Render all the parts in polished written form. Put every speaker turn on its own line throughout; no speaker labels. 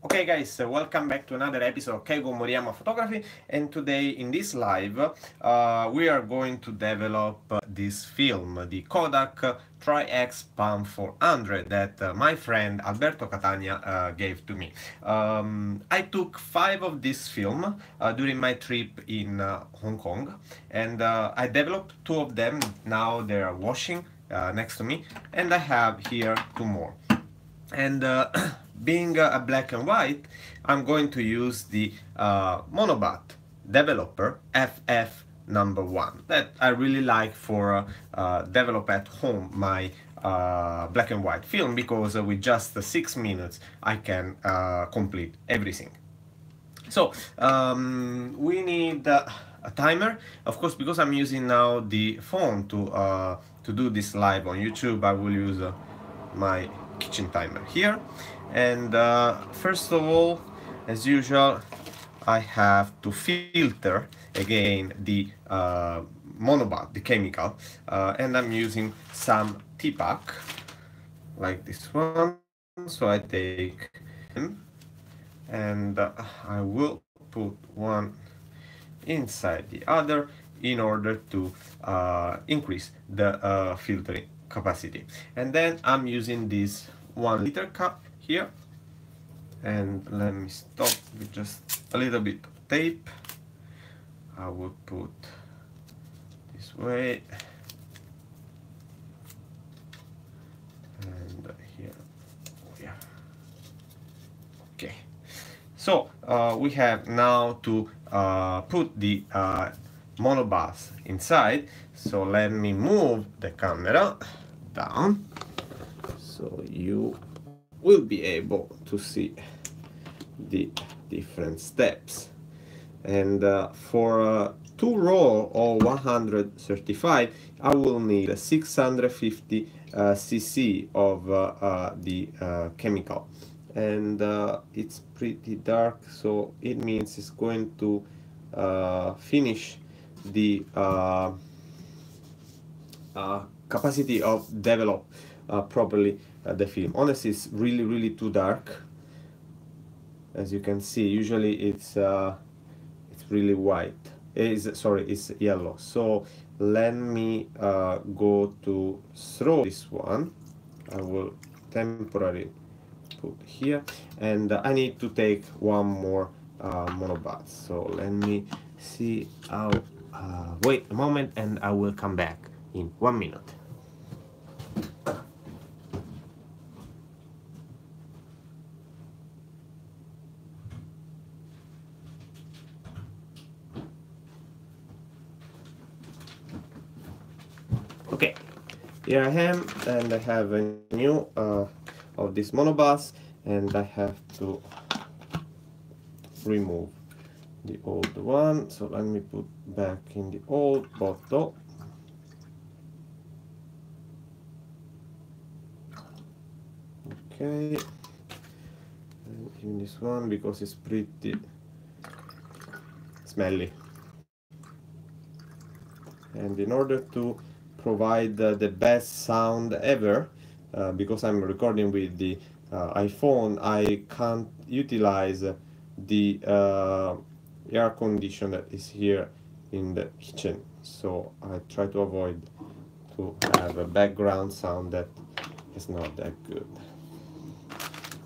Okay guys, welcome back to another episode of Keigo Moriyama Photography, and today in this live we are going to develop this film, the KODAK TRI-X400 that my friend Alberto Catania gave to me. I took 5 of this film during my trip in Hong Kong, and I developed 2 of them. Now they are washing next to me, and I have here 2 more. And being a black and white, I'm going to use the Monobath developer FF No.1 that I really like for develop at home my black and white film, because with just 6 minutes I can complete everything. So we need a timer, of course, because I'm using now the phone to do this live on YouTube. I will use my kitchen timer here, and first of all, as usual, I have to filter again the Monobath, the chemical, and I'm using some tea pack like this one. So I take him, and I will put one inside the other in order to increase the filtering capacity. And then I'm using this 1 liter cup here, and let me stop with just a little bit of tape. I will put this way and here. Yeah. Okay, so we have now to put the Monobath inside. So let me move the camera down so you will be able to see the different steps. And for 2 roll of 135, I will need 650 cc of the chemical, and it's pretty dark, so it means it's going to finish the capacity of develop properly the film. Honestly, it's really too dark. As you can see, usually it's really white. It's yellow. So let me go to throw this one. I will temporarily put here, and I need to take one more Monobath. So let me see how. Wait a moment, and I will come back in 1 minute. Okay, here I am, and I have a new of this Monobath, and I have to remove the old one. So let me put back in the old bottle. Okay, and in this one, because it's pretty smelly, and in order to provide the best sound ever, because I'm recording with the iPhone, I can't utilize the air conditioner that is here in the kitchen, so I try to avoid to have a background sound that is not that good.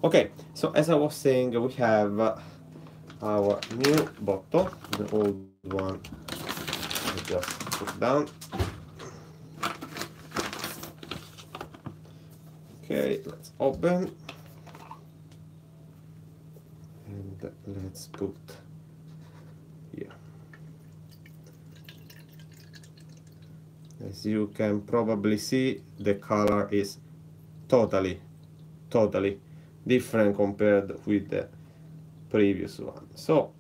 Okay, so as I was saying, we have our new bottle. The old one I just put down. Okay, let's open, and let's put here. As you can probably see, the color is totally different compared with the previous one. So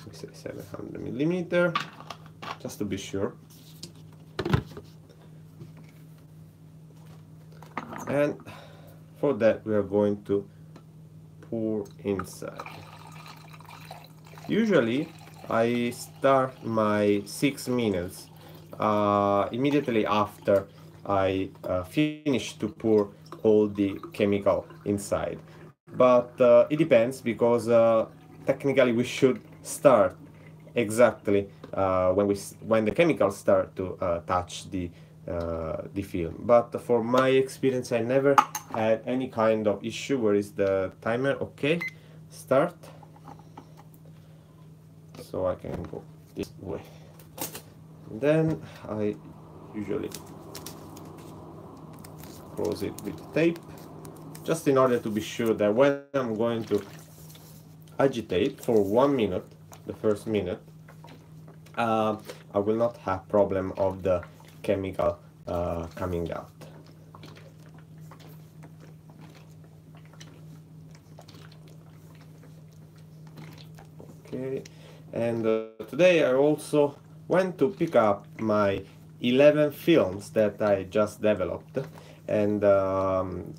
we say 700 millimeter, just to be sure. And for that, we are going to pour inside. Usually I start my 6 minutes immediately after I finish to pour all the chemical inside. but it depends, because technically we should start exactly when the chemicals start to touch the film. But for my experience, I never had any kind of issue. Where is the timer? Okay, start. So I can go this way. Then I usually close it with tape, just in order to be sure that when I'm going to agitate for 1 minute, the first minute, I will not have problem of the chemical coming out. Okay, and today I also went to pick up my 11 films that I just developed, and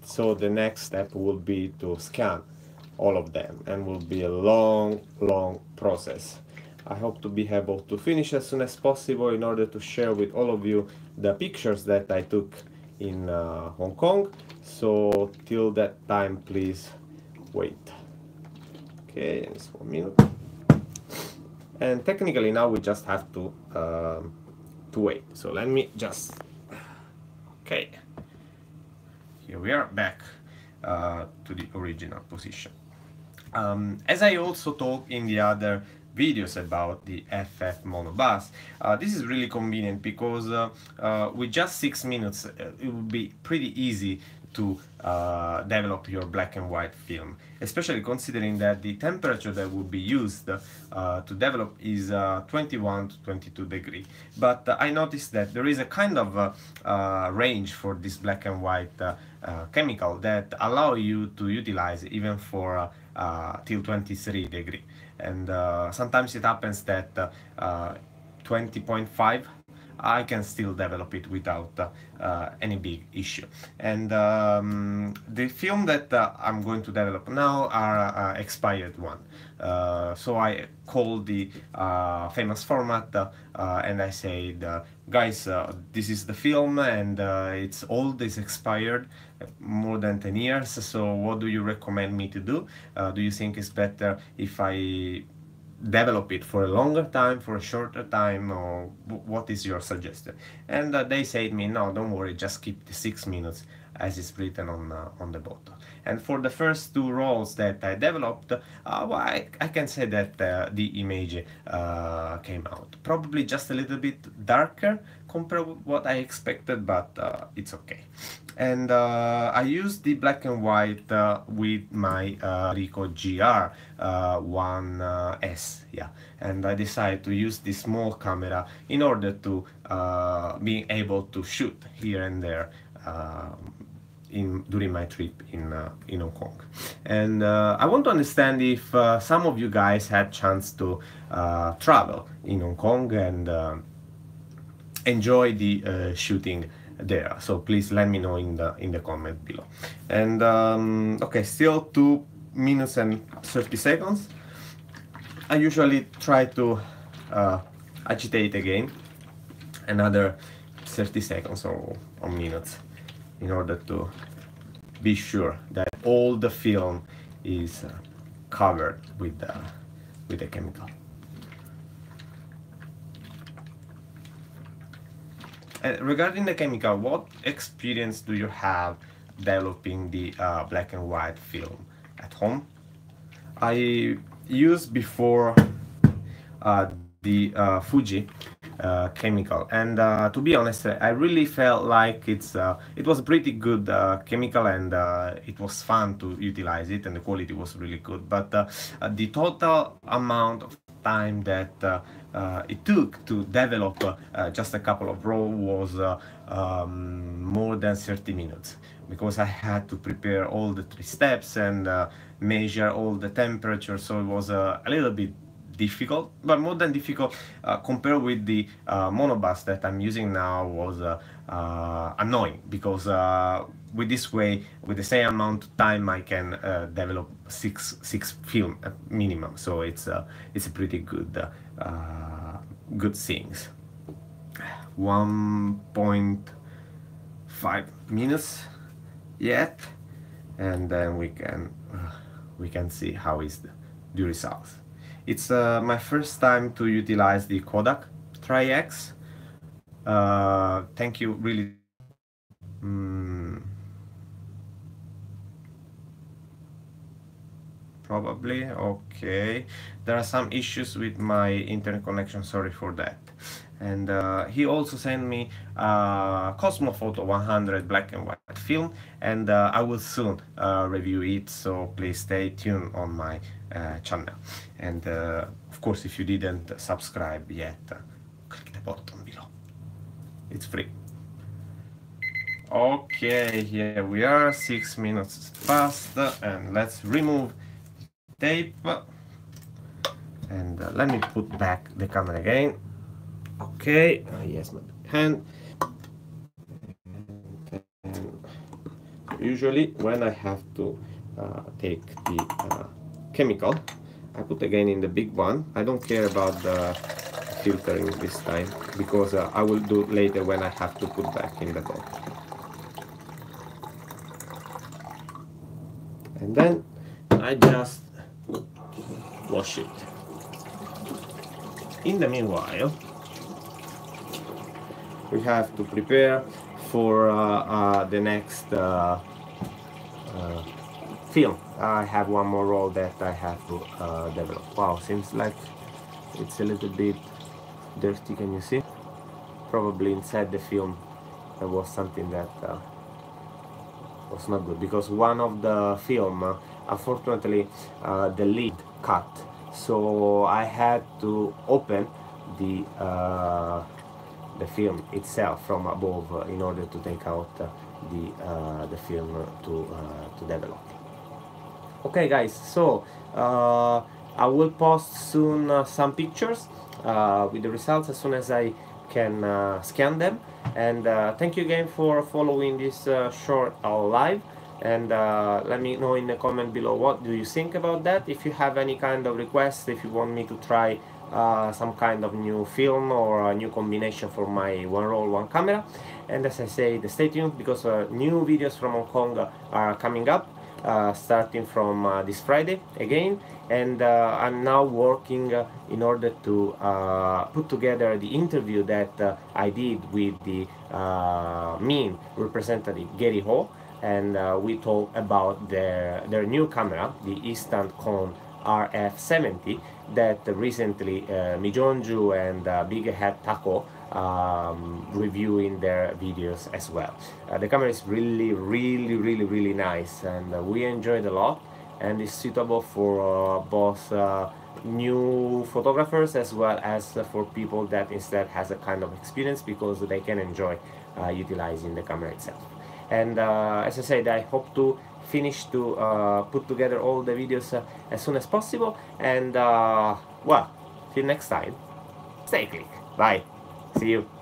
so the next step will be to scan all of them, and will be a long process. I hope to be able to finish as soon as possible in order to share with all of you the pictures that I took in Hong Kong. So till that time, please wait. Okay, just 1 minute. And technically now we just have to wait. So let me just, okay, here we are back to the original position. As I also talked in the other videos about the FF Monobath, this is really convenient, because with just 6 minutes it would be pretty easy to develop your black and white film, especially considering that the temperature that would be used to develop is 21 to 22 degrees. But I noticed that there is a kind of range for this black and white chemical that allow you to utilize even for till 23 degrees. And sometimes it happens that 20.5 I can still develop it without any big issue. And the film that I'm going to develop now are expired one. So I called the famous format and I said, guys, this is the film, and it's old, it's expired, more than 10 years, so what do you recommend me to do? Do you think it's better if I develop it for a longer time, for a shorter time, or what is your suggestion? And they said me, no, don't worry, just keep the 6 minutes as it's written on the bottle. And for the first two roles that I developed, well, I can say that the image came out probably just a little bit darker compared with what I expected, but it's okay. And I used the black and white with my Ricoh GR 1S, yeah, and I decided to use this small camera in order to be able to shoot here and there during my trip in Hong Kong. And I want to understand if some of you guys had chance to travel in Hong Kong and enjoy the shooting there. So please let me know in the comment below. And okay, still 2 minutes and 30 seconds. I usually try to agitate again another 30 seconds or minutes in order to be sure that all the film is covered with the chemical. And regarding the chemical, what experience do you have developing the black and white film at home? I used before the Fuji chemical, and to be honest, I really felt like it was a pretty good chemical, and it was fun to utilize it, and the quality was really good. But the total amount of time that it took to develop just a couple of rows was more than 30 minutes, because I had to prepare all the 3 steps and measure all the temperature, so it was a little bit difficult, but more than difficult compared with the Monobath that I'm using now was annoying, because with this way, with the same amount of time, I can develop six film at minimum. So it's a pretty good things. 1.5 minutes yet, and then we can we can see how is the results. It's my first time to utilize the KODAK TRI-X. Thank you really. Probably okay. There are some issues with my internet connection, sorry for that. And he also sent me Cosmo Photo 100 black and white film, and I will soon review it, so please stay tuned on my channel. And of course, if you didn't subscribe yet, click the button below, it's free. Okay, here we are, 6 minutes past, and let's remove tape, and let me put back the camera again. Okay, yes, my hand. And usually when I have to take the chemical, I put again in the big one. I don't care about the filtering this time, because I will do later when I have to put back in the bottle. And then I just wash it. In the meanwhile, we have to prepare for the next film. I have one more roll that I have to develop. Wow, seems like it's a little bit dirty, can you see? Probably inside the film there was something that was not good, because one of the film, unfortunately, the lid cut, so I had to open the film itself from above in order to take out the film to develop. Okay guys, so I will post soon some pictures with the results as soon as I can scan them. And thank you again for following this short live, and let me know in the comment below what do you think about that. If you have any kind of requests, if you want me to try some kind of new film or a new combination for my one roll one camera. And as I said, stay tuned, because new videos from Hong Kong are coming up, starting from this Friday again. And I'm now working in order to put together the interview that I did with the main representative Gary Ho, and we talked about their new camera, the Eastern-Con RF70, that recently Mijonju and Big Head Taco review in their videos as well. The camera is really nice, and we enjoyed a lot, and is suitable for both new photographers as well as for people that instead has a kind of experience, because they can enjoy utilizing the camera itself. And as I said, I hope to finish to put together all the videos as soon as possible. And well, till next time, stay click. Bye. See you.